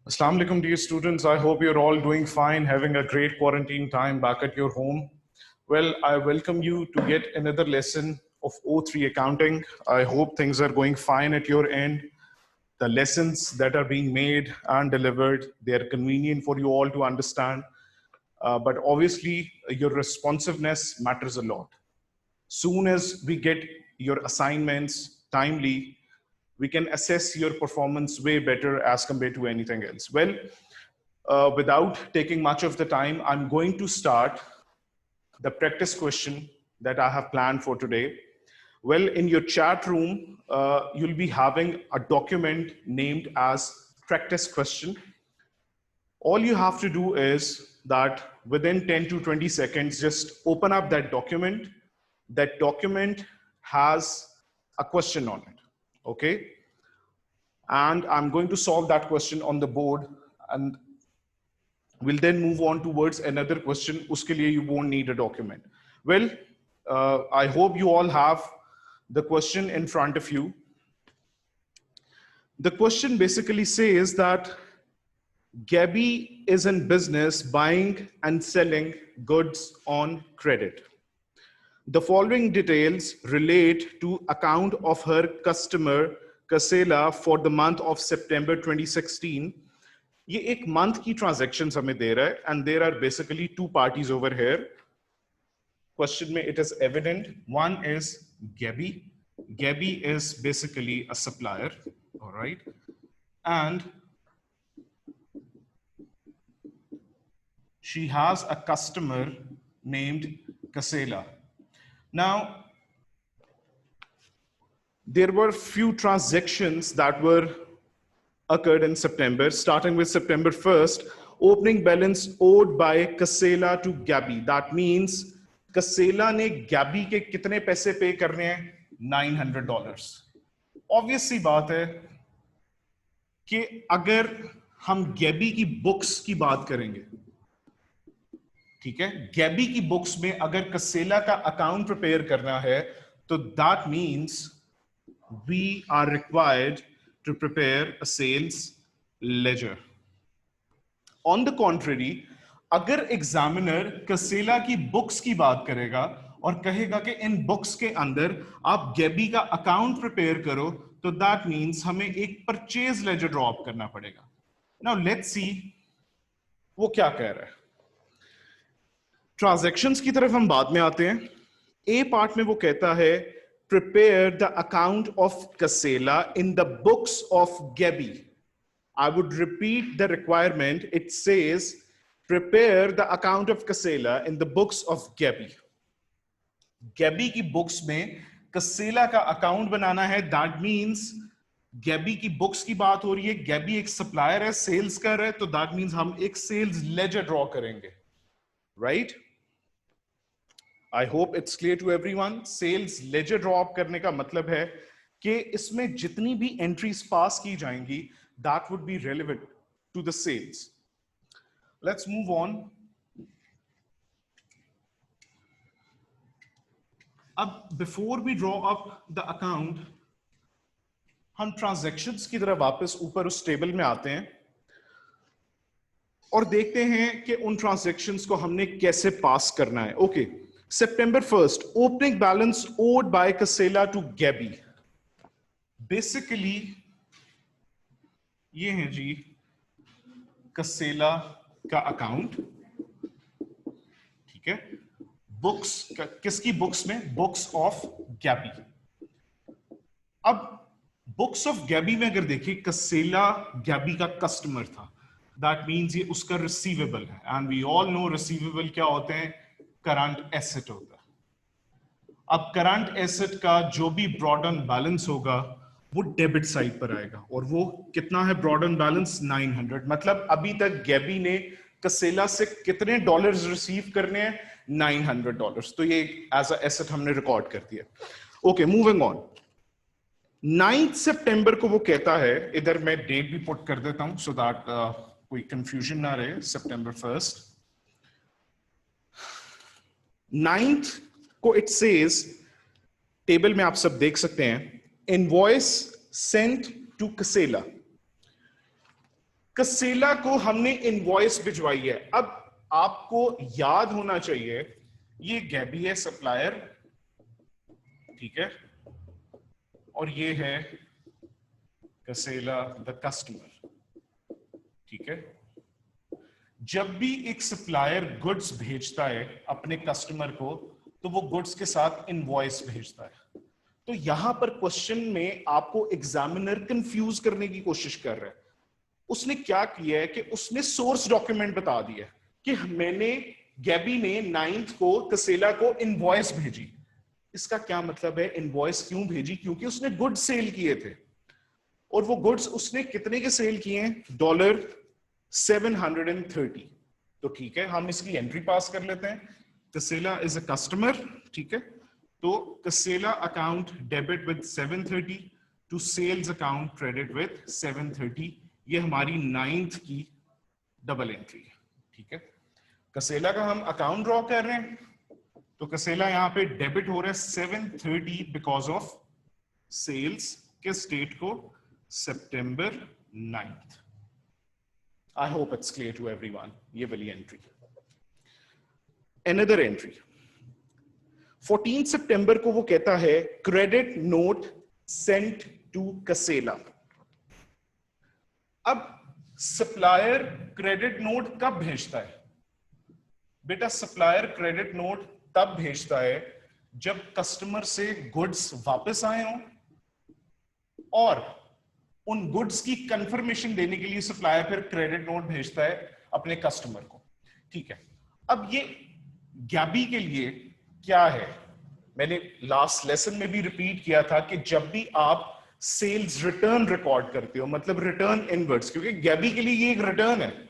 Assalamu alaikum, dear students. I hope you're all doing fine, having a great quarantine time back at your home. Well, I welcome you to get another lesson of O3 accounting. I hope things are going fine at your end. The lessons that are being made and delivered, they are convenient for you all to understand. But obviously, your responsiveness matters a lot. Soon as we get your assignments timely, we can assess your performance way better as compared to anything else. Well, without taking much of the time, I'm going to start the practice question that I have planned for today. Well, in your chat room, you'll be having a document named as practice question. All you have to do is that within 10 to 20 seconds, just open up that document. That document has a question on it, okay? And I'm going to solve that question on the board, and we'll then move on towards another question. Uske liye you won't need a document. Well, I hope you all have the question in front of you. The question basically says that Gabby is in business buying and selling goods on credit. The following details relate to account of her customer Kasela for the month of September 2016. ये एक month की transactions हमें दे रहा है, and there are basically two parties over here. Question में it is evident. One is Gabby. Gabby is basically a supplier, all right? And she has a customer named Kasela. Now, there were few transactions that were occurred in September, starting with September 1st, opening balance owed by Kasela to Gabby. That means Kasela ने Gabby के कितने पैसे पे करने हैं? $900. Obviously बात है कि अगर हम Gabby की बुक्स की बात करेंगे, ठीक है, Gabby की बुक्स में अगर Kasela का अकाउंट प्रिपेयर करना है, तो that means we are required to prepare a sales ledger. On the contrary, अगर एग्जामिनर Kasela की बुक्स की बात करेगा और कहेगा कि इन बुक्स के अंदर आप Gabby का अकाउंट प्रिपेयर करो, तो दैट मींस हमें एक परचेज लेजर ड्रॉ अप करना पड़ेगा. नाउ लेट्स सी वो क्या कह रहा है. ट्रांजैक्शंस की तरफ हम बाद में आते हैं. ए पार्ट में वो कहता है prepare the account of Kasela in the books of Gabby. I would repeat the requirement. It says prepare the account of Kasela in the books of Gabby. Gabby की books में Kasela का account बनाना है. That means Gabby की books की बात हो रही है. Gabby एक supplier है, sales कर रहा है, तो that means हम एक sales ledger draw करेंगे, right? I hope it's clear to everyone. Sales ledger draw up करने का मतलब है कि इसमें जितनी भी entries pass की जाएंगी, that would be relevant to the sales. Let's move on. अब before we draw up the account, हम transactions की तरह वापस ऊपर उस टेबल में आते हैं और देखते हैं कि उन transactions को हमने कैसे पास करना है. Okay. September 1st, opening balance owed by Kasela to Gabby. Basically, ये है जी Kasela का अकाउंट, ठीक है. बुक्स किसकी बुक्स में? Books of Gabby. अब बुक्स ऑफ Gabby में अगर देखिए, Kasela Gabby का कस्टमर था. That means ये उसका रिसीवेबल है, and we all know receivable क्या होते हैं? करंट एसेट होता है. अब करंट एसेट का जो भी ब्रॉड ऑन बैलेंस होगा वो डेबिट साइड पर आएगा, और वो कितना है ब्रॉड ऑन बैलेंस? 900. मतलब अभी तक Gabby ने Kasela से कितने डॉलर्स रिसीव करने हैं? $900. तो ये एज अ एसेट हमने रिकॉर्ड कर दिया. Okay, moving on. 9 सितंबर को वो कहता है, इधर मैं डेट भी पुट कर देता हूं सो दैट कोई कंफ्यूजन ना रहे. September 1st, 9th को इट सेज, टेबल में आप सब देख सकते हैं, इनवॉइस सेंट टू Kasela. कसेला को हमने इनवॉइस भिजवाई है। अब आपको याद होना चाहिए ये गैबी है सप्लायर, ठीक है, और ये है कसेला द कस्टमर, ठीक है। जब भी एक सप्लायर गुड्स भेजता है अपने कस्टमर को तो वो गुड्स के साथ इनवॉइस भेजता है। तो यहां पर क्वेश्चन में आपको एग्जामिनर कंफ्यूज करने की कोशिश कर रहा है। उसने क्या किया है कि उसने सोर्स डॉक्यूमेंट बता दिया कि मैंने गैबी ने 9th को कसेला को इनवॉइस भेजी। इसका क्या मतलब है इनवॉइस क्यों भेजी? क्योंकि उसने गुड्स सेल किए थे और वो गुड्स उसने कितने के सेल किए हैं? $730। तो ठीक है, हम इसकी एंट्री पास कर लेते हैं। कसेला इज अ कस्टमर, ठीक है, तो कसेला account debit with 730 to sales account credit with 730। ये हमारी 9th की डबल एंट्री है, ठीक है। कसेला का हम अकाउंट ड्रॉ कर रहे हैं, तो कसेला यहां पे डेबिट हो रहा है 730 बिकॉज ऑफ सेल्स किस डेट को? सितंबर 9th। I hope it's clear to everyone. ये वाली एंट्री। Another entry, 14 सितंबर को वो कहता है क्रेडिट नोट सेंट टू कसेला। अब सप्लायर क्रेडिट नोट कब भेजता है? बेटा सप्लायर क्रेडिट नोट तब भेजता है जब कस्टमर से गुड्स वापस आए हों और उन गुड्स की कंफर्मेशन देने के लिए सप्लायर फिर क्रेडिट नोट भेजता है अपने कस्टमर को, ठीक है। अब ये गैबी के लिए क्या है? मैंने लास्ट लेसन में भी रिपीट किया था कि जब भी आप सेल्स रिटर्न रिकॉर्ड करते हो, मतलब रिटर्न इनवर्ड्स, क्योंकि गैबी के लिए ये एक रिटर्न है,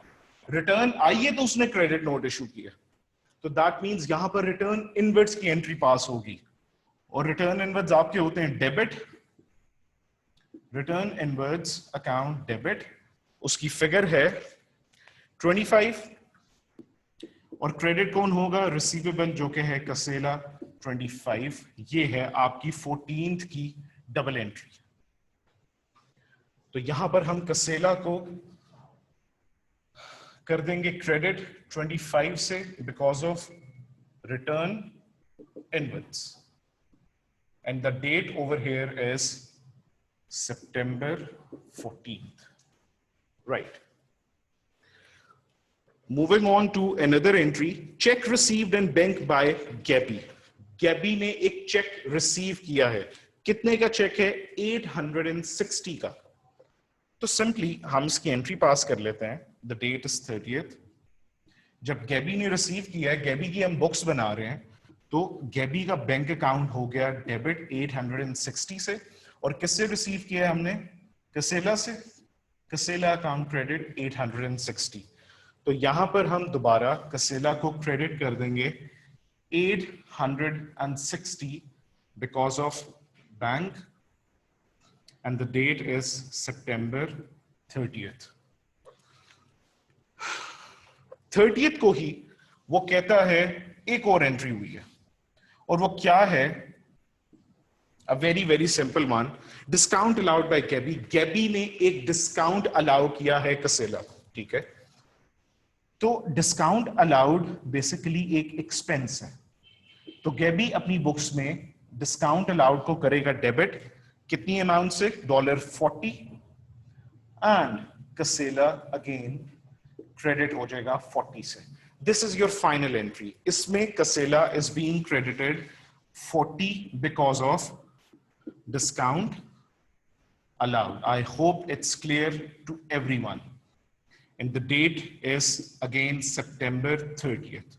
रिटर्न आई है तो उसने क्रेडिट नोट इशू किया, तो दैट मींस यहां पर रिटर्न इनवर्ड्स की एंट्री पास होगी। और रिटर्न इनवर्ड्स आपके होते हैं debit, return inwards account debit, उसकी फिगर है 25 और क्रेडिट कौन होगा? रिसीवेबल, जो कि है कसेला 25। ये है आपकी 14th की डबल एंट्री। तो यहां पर हम कसेला को कर देंगे क्रेडिट 25 से because of return inwards and the date over here is September 14th, right? Moving on to another entry, check received in bank by Gabby. Gabby ने एक चेक रिसीव किया है। कितने का चेक है? 860 का। तो सिंपली हम इसकी एंट्री पास कर लेते हैं। The date is 30th। जब गैबी ने रिसीव किया है, गैबी की हम बुक्स बना रहे हैं, तो गैबी का बैंक अकाउंट हो गया डेबिट 860 से, और किससे रिसीव किया है हमने? कसेला से। कसेला अकाउंट क्रेडिट 860। तो यहां पर हम दोबारा कसेला को क्रेडिट कर देंगे 860 because of bank and the date is September 30th। 30th को ही वो कहता है एक और एंट्री हुई है, और वो क्या है? A very very simple one, discount allowed by Gabby। Gabby ने एक डिस्काउंट अलाउ किया है कसेला, ठीक है। तो डिस्काउंट अलाउड बेसिकली एक एक्सपेंस है, तो गैबी अपनी बुक्स में डिस्काउंट अलाउड को करेगा डेबिट, कितनी अमाउंट से? $40, एंड कसेला अगेन क्रेडिट हो जाएगा 40 से। This is your final entry. इसमें कसेला is being credited 40 because of discount allowed. I hope it's clear to everyone. And the date is again September 30th.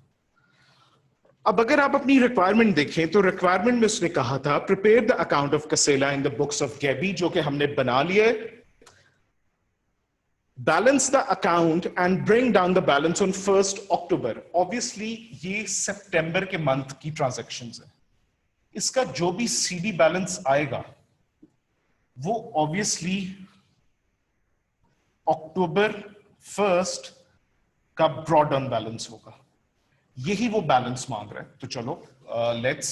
अब अगर आप अपनी रिक्वायरमेंट देखें तो रिक्वायरमेंट में उसने कहा था प्रिपेयर द अकाउंट ऑफ कसेला in the books of Gaby, जो कि हमने बना लिया है। Balance the account and bring down the balance on 1st October। Obviously ये सितंबर के मंथ की ट्रांजैक्शंस है, इसका जो भी सीडी बैलेंस आएगा वो ऑब्वियसली October 1st का ब्रॉड डाउन बैलेंस होगा। यही वो बैलेंस मांग रहा है। तो चलो लेट्स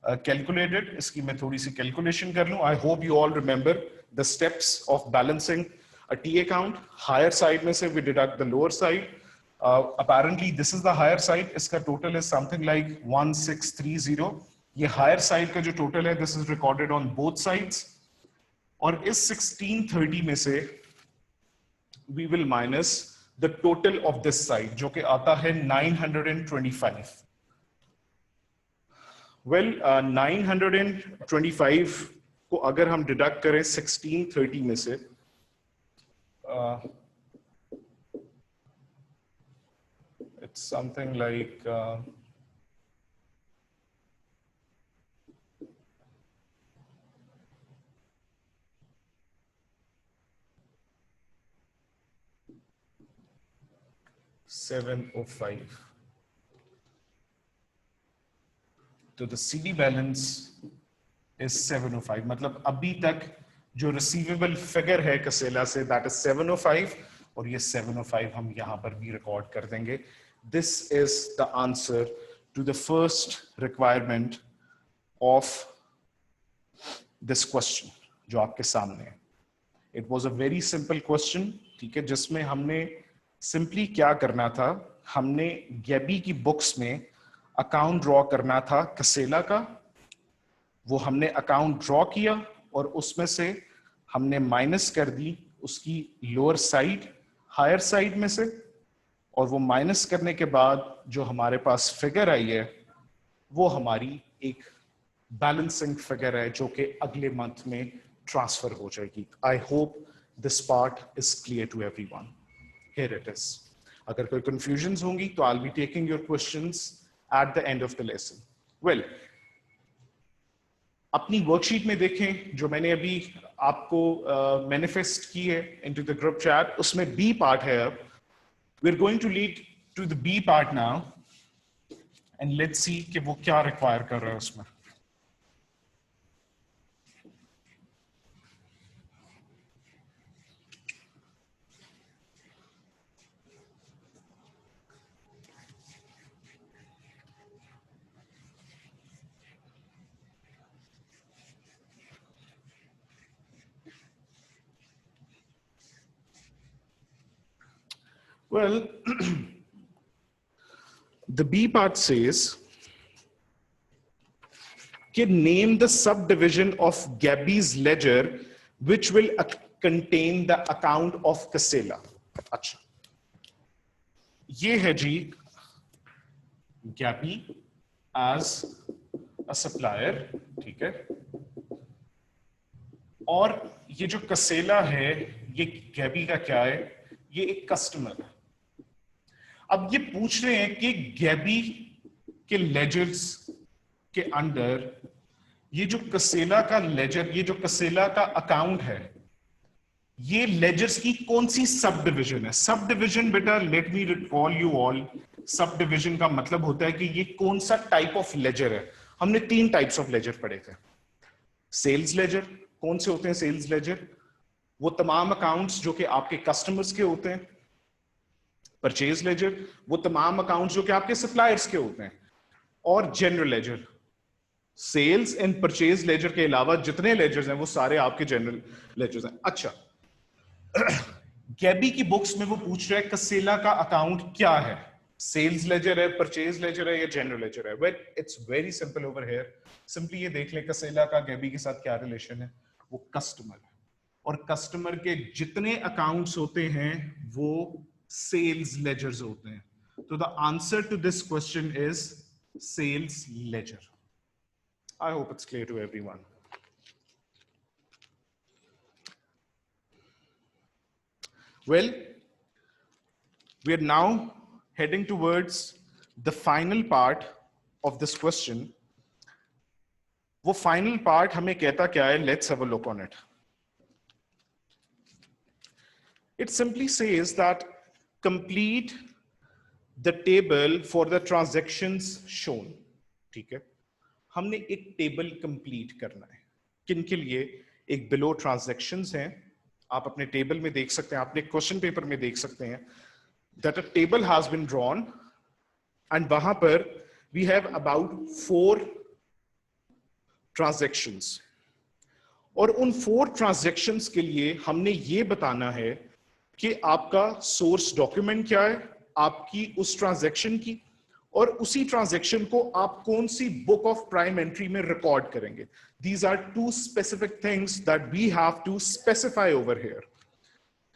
कैलकुलेट इट। इसकी मैं थोड़ी सी कैलकुलेशन कर लूं। I hope you all remember the steps of balancing a T account, higher side में से we deduct the lower side. Apparently this is the higher side. इसका total is something like 1630. ये higher side का जो total है, this is recorded on both sides. और इस 1630 में से we will minus the total of this side, जो कि आता है 925. Well, 925 को अगर हम डिडक्ट करें 1630 में से, it's something like 705. तो the CD balance is 705. मतलब अभी तक जो receivable figure है कसेला से, that is 705, और ये 705 हम यहाँ पर भी रिकॉर्ड कर देंगे. This is the answer to the first requirement of this question जो आपके सामने है. It was a very simple question, ठीक है, जिसमें हमने सिंपली क्या करना था, हमने गैबी की बुक्स में अकाउंट ड्रॉ करना था कसेला का. वो हमने अकाउंट ड्रॉ किया और उसमें से हमने माइनस कर दी उसकी लोअर साइड हायर साइड में से, और वो माइनस करने के बाद जो हमारे पास फिगर आई है वो हमारी एक बैलेंसिंग फिगर है जो कि अगले मंथ में ट्रांसफर हो जाएगी. I hope this part is clear to everyone. Here it is. अगर कोई confusions होंगी तो I'll be taking your questions at the end of the lesson. Well, अपनी वर्कशीट में देखें जो मैंने अभी आपको मैनिफेस्ट की है into the group chat, उसमें B part है. अब we're going to lead to the B part now and let's see कि वो क्या require कर रहा है उसमें. Well, the B part says, name the subdivision of Gabby's ledger which will contain the account of Casella. अच्छा, ये है जी Gabby as a supplier, ठीक है, और ये जो Casella है ये Gabby का क्या है, ये एक कस्टमर है. अब ये पूछ रहे हैं कि गैबी के लेजर्स के अंडर ये जो कसेला का लेजर, ये जो कसेला का अकाउंट है, ये लेजर्स की कौन सी सब डिविजन है. सब डिविजन बेटा let me recall you all, sub division का मतलब होता है कि ये कौन सा टाइप ऑफ लेजर है. हमने 3 टाइप्स ऑफ लेजर पढ़े थे. सेल्स लेजर, कौन से होते हैं सेल्स लेजर, वो तमाम अकाउंट्स जो कि आपके कस्टमर्स के होते हैं. परचेज लेजर, वो तमाम अकाउंट्स जो कि आपके सप्लायर्स के होते हैं. और general ledger, sales and purchase ledger के अलावा जितने लेजर्स हैं वो सारे आपके जनरल लेजर्स हैं. अच्छा, गैबी की बुक्स में वो पूछ रहा है कसेला का अकाउंट क्या है, सेल्स लेजर है, परचेज लेजर है या जनरल लेजर है. Well, it's very simple over here. Simply ये देख ले कसेला का गैबी के साथ क्या रिलेशन है. वो कस्टमर है और कस्टमर के जितने अकाउंट्स होते हैं वो सेल्स लेजर्स होते हैं. तो the answer to this question is sales ledger. I hope it's clear to everyone. Well, we are now heading towards the final part of this question. वो final part हमें कहता क्या है, let's have a look on it. It simply says that complete the table for the transactions shown. ठीक है, हमने एक table complete करना है. किन के लिए, एक बिलो ट्रांजैक्शंस हैं, आप अपने टेबल में देख सकते हैं, आपने क्वेश्चन पेपर में देख सकते हैं that a table has been drawn and वहां पर we have about 4 transactions. और उन 4 ट्रांजैक्शंस के लिए हमने ये बताना है कि आपका सोर्स डॉक्यूमेंट क्या है आपकी उस ट्रांजैक्शन की, और उसी ट्रांजैक्शन को आप कौन सी बुक ऑफ प्राइम एंट्री में रिकॉर्ड करेंगे. These are 2 specific things that we have to specify over here.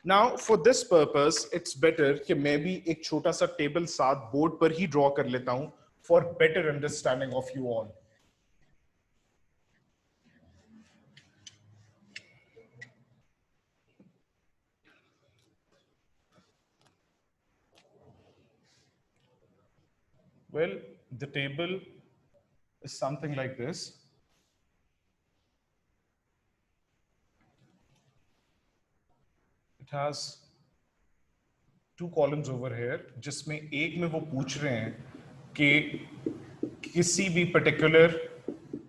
Now for this purpose it's better कि मैं भी एक छोटा सा टेबल साथ बोर्ड पर ही ड्रॉ कर लेता हूं for better understanding of you all. Well, the table is something like this. It has 2 columns over here, जिसमें एक में वो पूछ रहे हैं कि किसी भी पर्टिकुलर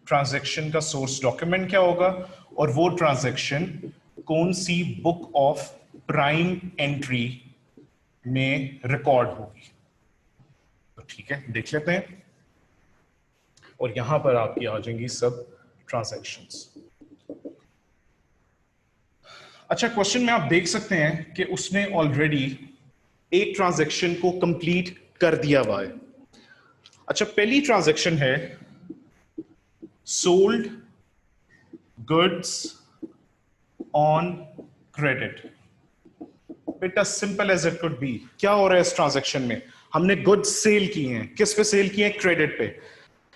ट्रांजैक्शन का सोर्स डॉक्यूमेंट क्या होगा और वो ट्रांजैक्शन कौन सी बुक ऑफ प्राइम एंट्री में रिकॉर्ड होगी. तो ठीक है, देख लेते हैं. और यहां पर आपकी आ जाएंगी सब ट्रांजैक्शंस. अच्छा, क्वेश्चन में आप देख सकते हैं कि उसने ऑलरेडी एक ट्रांजैक्शन को कंप्लीट कर दिया हुआ है. अच्छा, पहली ट्रांजैक्शन है सोल्ड गुड्स ऑन क्रेडिट. बेटा simple as it could be. क्या हो रहा है इस ट्रांजैक्शन में? हमने गुड्स सेल किए हैं. किस पे सेल किए हैं? क्रेडिट पे.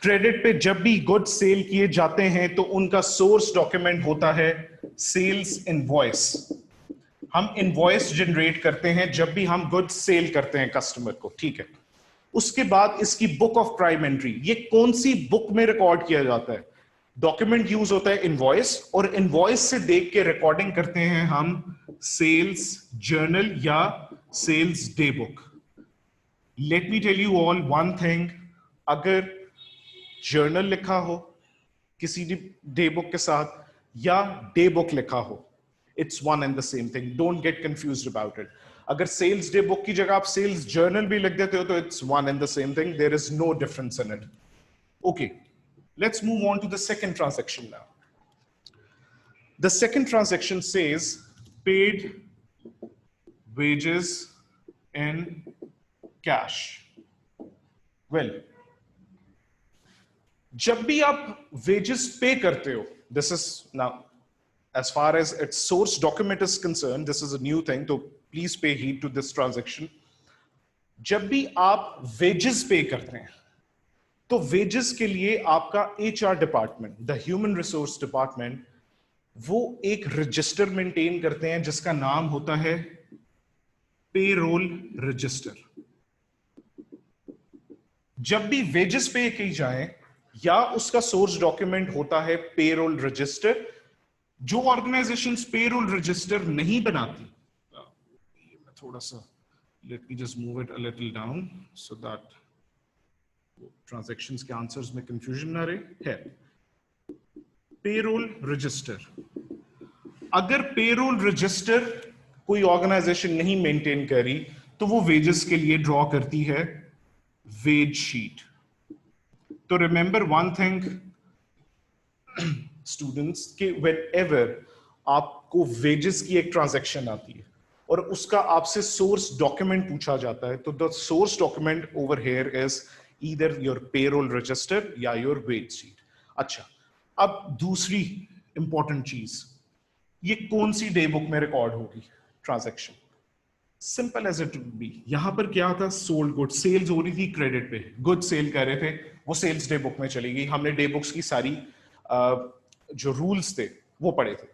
क्रेडिट पे जब भी गुड्स सेल किए जाते हैं तो उनका सोर्स डॉक्यूमेंट होता है सेल्स इनवॉइस. हम इनवॉइस जनरेट करते हैं जब भी हम गुड्स सेल करते हैं कस्टमर को. ठीक है, उसके बाद इसकी बुक ऑफ प्राइम एंट्री, ये कौन सी बुक में रिकॉर्ड किया जाता है? डॉक्यूमेंट यूज होता है इनवॉइस, और इनवॉइस से देख के रिकॉर्डिंग करते हैं हम सेल्स जर्नल या sales day book. Let me tell you all one thing. अगर जर्नल लिखा हो किसी डे बुक के साथ या डे बुक लिखा हो, it's one and the same thing. Don't get confused about it. अगर सेल्स डे बुक की जगह आप सेल्स जर्नल भी लिख देते हो तो it's one and the same thing. There is no difference in it. Okay, let's move on to the second transaction now. The second transaction says paid wages in cash. Well, जब भी आप wages पे करते हो, this is now as far as its source document is concerned, this is a new thing, so please pay heed to this transaction. जब भी आप wages पे करते हैं तो वेजेस के लिए आपका HR department, the human resource department, वो एक रजिस्टर मेंटेन करते हैं जिसका नाम होता है पेरोल रजिस्टर. जब भी वेजेस पे की जाए या उसका सोर्स डॉक्यूमेंट होता है पेरोल रजिस्टर. जो ऑर्गेनाइजेशंस पेरोल रजिस्टर नहीं बनाती, थोड़ा सा let me just move it a little down so that transactions के आंसर्स में कंफ्यूजन ना रहे. है पेरोल रजिस्टर. अगर पेरोल रजिस्टर कोई ऑर्गेनाइजेशन नहीं मेंटेन करी तो वो वेजेस के लिए ड्रॉ करती है वेज शीट. तो रिमेंबर वन थिंग स्टूडेंट्स, कि व्हेनेवर आपको वेजेस की एक ट्रांजैक्शन आती है और उसका आपसे सोर्स डॉक्यूमेंट पूछा जाता है, तो the source document over here is either your payroll register या योर वेज शीट. अच्छा, अब दूसरी इंपॉर्टेंट चीज, ये कौन सी डे बुक में रिकॉर्ड होगी transaction? Simple as it be. यहां पर क्या था? सोल्ड गुड, सेल्स हो रही थी क्रेडिट पे, गुड सेल कर रहे थे, वो सेल्स डे बुक में चली गई. हमने डे बुक्स की सारी जो रूल्स थे वो पढ़े थे.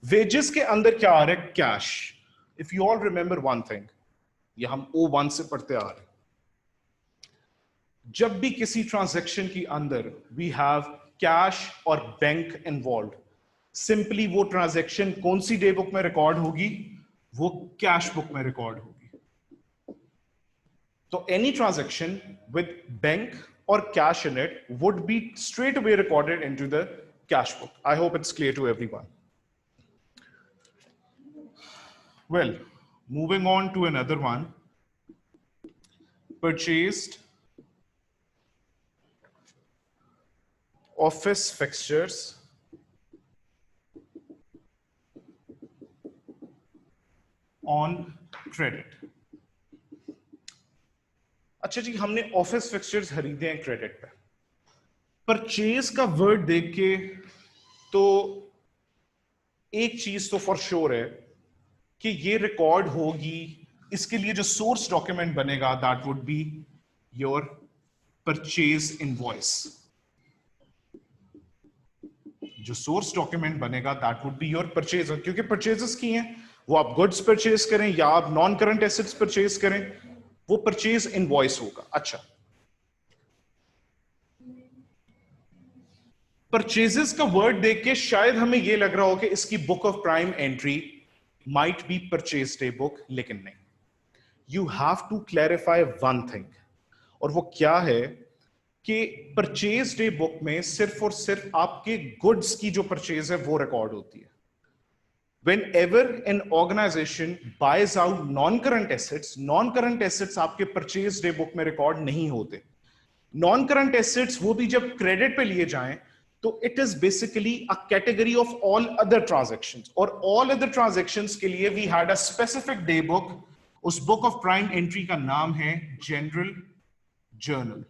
वेजेस के अंदर क्या आ रहा है? Cash. If you all remember one thing, ये हम O1 से पढ़ते आ रहे हैं. जब भी किसी ट्रांजैक्शन के अंदर वी हैव कैश और बैंक इन्वॉल्व, सिंपली वो ट्रांजैक्शन कौन सी डे बुक में रिकॉर्ड होगी? वो कैश बुक में रिकॉर्ड होगी. तो any transaction with bank or cash in it would be straight away recorded into the cash book. I hope it's clear to everyone. Well, moving on to another one. Purchased office fixtures on credit. अच्छा जी, हमने office fixtures खरीदे हैं credit पे। Purchase का word देख के तो एक चीज तो फॉर श्योर है कि ये रिकॉर्ड होगी, इसके लिए जो सोर्स डॉक्यूमेंट बनेगा that would be your purchase invoice. जो सोर्स डॉक्यूमेंट बनेगा that would be your purchase, क्योंकि परचेजेस की हैं, वो आप गुड्स परचेज करें या आप नॉन करंट एसेट्स परचेज करें, वो परचेज इनवॉइस होगा। अच्छा, परचेजेस का वर्ड देख के शायद हमें यह लग रहा हो कि इसकी book of prime entry might be purchase day book, लेकिन नहीं। You have to clarify one thing, और वो क्या है कि परचेज डे बुक में सिर्फ और सिर्फ आपके गुड्स की जो परचेज है वो रिकॉर्ड होती है। Whenever an organization buys out non-current assets आपके परचेज डे बुक में रिकॉर्ड नहीं होते। नॉन करंट एसेट्स वो भी जब क्रेडिट पे लिए जाएं तो it is basically a category of all other transactions, और ऑल अदर ट्रांजैक्शंस के लिए we had a specific day book. उस बुक ऑफ प्राइम एंट्री का नाम है जनरल जर्नल।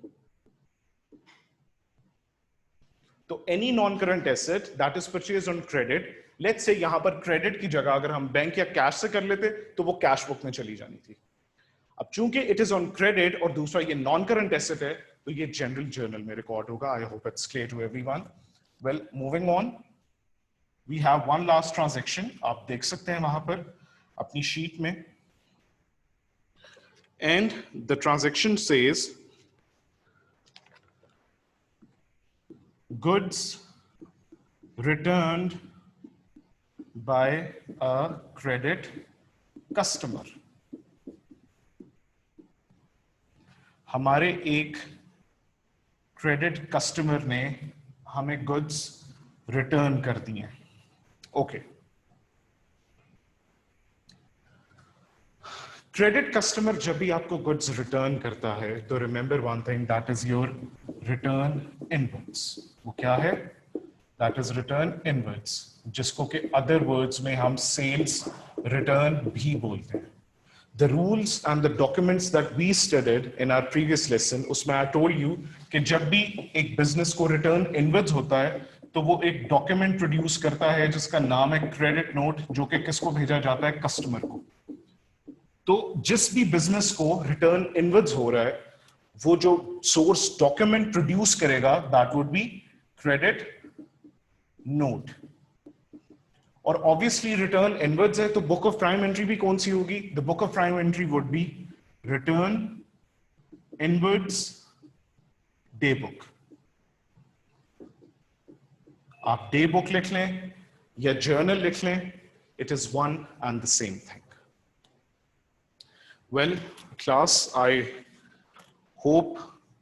तो any non current asset that is purchased on credit, let's say यहां पर क्रेडिट की जगह अगर हम बैंक या कैश से कर लेते तो वो कैश बुक में चली जानी थी। अब चूंकि इट इज ऑन क्रेडिट और दूसरा ये नॉन करंट एसेट है तो ये जनरल जर्नल में रिकॉर्ड होगा। I hope it's clear to everyone. Well, moving on, we have one last transaction, आप देख सकते हैं वहां पर अपनी शीट में, and the transaction says goods returned by a credit customer। हमारे एक क्रेडिट कस्टमर ने हमें गुड्स रिटर्न कर दिए। ओके, क्रेडिट कस्टमर जब भी आपको गुड्स रिटर्न करता है तो remember one thing, that is your return inwards. वो क्या है? दैट इज रिटर्न इनवर्ड्स, जिसको कि अदर वर्ड्स में हम सेल्स रिटर्न भी बोलते हैं। The rules and the documents that we studied in our previous lesson, उसमें I told you कि जब भी एक बिजनेस को रिटर्न इनवर्ड्स होता है तो वो एक डॉक्यूमेंट प्रोड्यूस करता है जिसका नाम है क्रेडिट नोट, जो कि किसको भेजा जाता है? कस्टमर को। तो जिस भी बिजनेस को रिटर्न इनवर्ड्स हो रहा है वो जो सोर्स डॉक्यूमेंट प्रोड्यूस करेगा that would be credit note. और ऑब्वियसली रिटर्न इनवर्ड्स है तो बुक ऑफ प्राइम एंट्री भी कौन सी होगी? The book of prime entry would be return inwards day book. आप डे बुक लिख लें या जर्नल लिख लें, it is one and the same thing. Well, class, I hope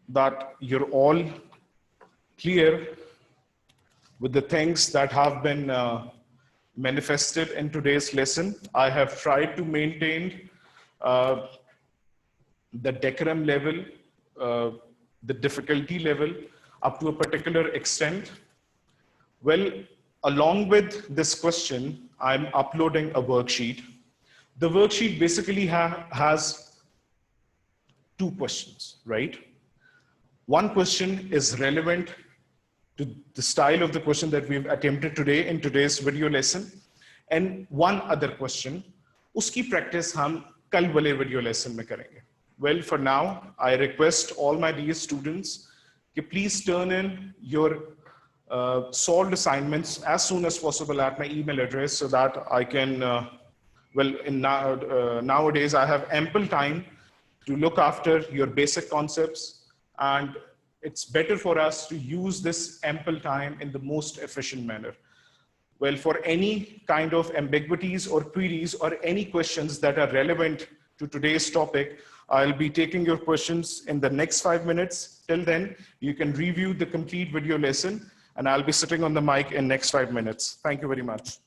that you're all clear with the things that have been manifested in today's lesson. I have tried to maintain the decorum level, the difficulty level up to a particular extent. Well, along with this question, I'm uploading a worksheet. The worksheet basically has two questions, right? One question is relevant to the style of the question that we've attempted today in today's video lesson, and one other question, uski practice hum kal wale video lesson mein karenge. Well, for now, I request all my dear students to please turn in your solved assignments as soon as possible at my email address so that I can well, nowadays I have ample time to look after your basic concepts, and it's better for us to use this ample time in the most efficient manner. Well, for any kind of ambiguities or queries or any questions that are relevant to today's topic, I'll be taking your questions in the next 5 minutes. Till then, you can review the complete video lesson, and I'll be sitting on the mic in next 5 minutes. Thank you very much.